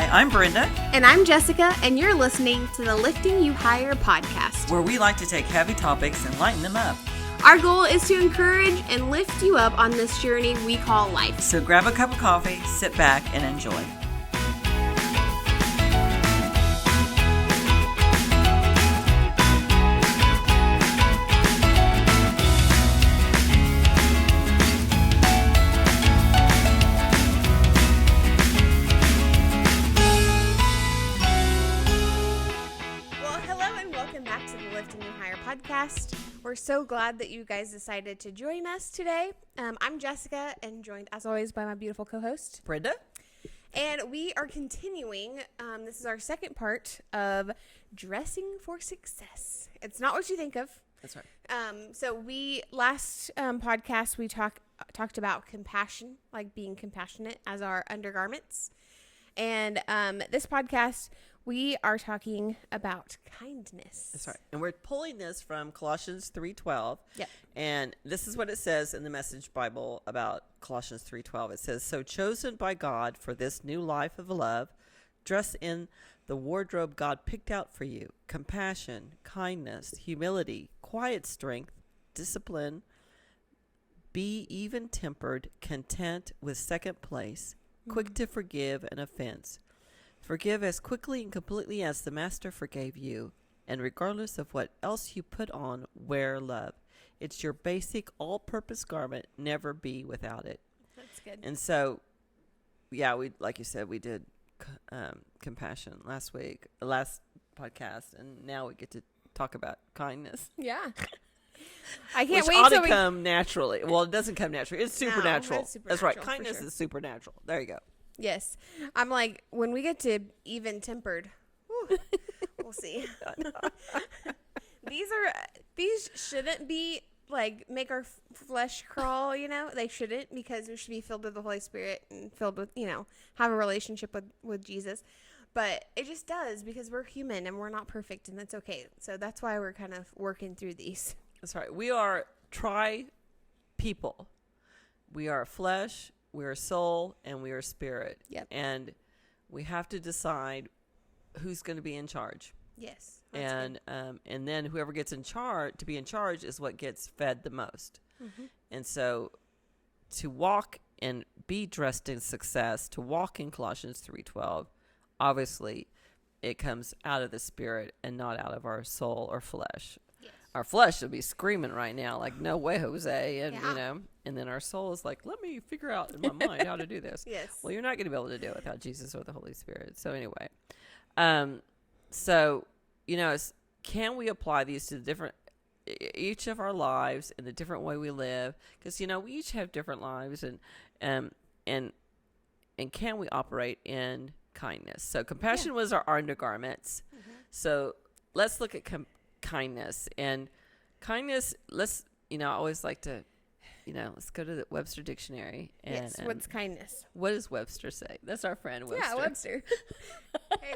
Hi, I'm Brenda. And I'm Jessica, and you're listening to the Lifting You Higher podcast, where we like to take heavy topics and lighten them up. Our goal is to encourage and lift you up on this journey we call life. So grab a cup of coffee, sit back, and enjoy. Podcast. We're so glad that you guys decided to join us today. I'm Jessica, and joined as always by my beautiful co-host Brenda. And we are continuing. This is our second part of dressing for success. It's not what you think of. That's right. So we last podcast we talked about compassion, like being compassionate as our undergarments, and this podcast we are talking about kindness. That's right. And we're pulling this from Colossians 3:12. Yep. And this is what it says in the Message Bible about Colossians 3:12. It says, "So chosen by God for this new life of love, dress in the wardrobe God picked out for you: compassion, kindness, humility, quiet strength, discipline. Be even-tempered, content with second place, quick to forgive an offense. Forgive as quickly and completely as the Master forgave you, and regardless of what else you put on, wear love. It's your basic all-purpose garment. Never be without it." That's good. And so, yeah, we, like you said, we did compassion last podcast, and now we get to talk about kindness. Yeah. I can't Which wait ought till to come naturally. Well, it doesn't come naturally. It's supernatural. No, it's That's right. supernatural, Kindness for sure. is supernatural. There you go. Yes. I'm like, when we get to even-tempered, we'll see. These shouldn't be, like, make our flesh crawl, you know? They shouldn't, because we should be filled with the Holy Spirit and filled with, have a relationship with Jesus. But it just does, because we're human and we're not perfect, and that's okay. So that's why we're kind of working through these. That's right. We are tri-people. We are flesh, we are soul, and we are spirit. Yep. And we have to decide who's going to be in charge. Yes. And then whoever gets in charge, to be in charge, is what gets fed the most. Mm-hmm. And so to walk and be dressed in success, to walk in Colossians 3:12, obviously it comes out of the spirit and not out of our soul or flesh. Yes. Our flesh would be screaming right now, like, no way, Jose. And, Yeah. And then our soul is like, let me figure out in my mind how to do this. Yes. Well, you're not going to be able to do it without Jesus or the Holy Spirit. So anyway, can we apply these to each of our lives and the different way we live? Because, we each have different lives, and can we operate in kindness? So compassion was our undergarments. Mm-hmm. So let's look at kindness. And kindness, I always like to, let's go to the Webster Dictionary. And, yes, what's kindness? What does Webster say? That's our friend Webster. Yeah, Webster. Hey,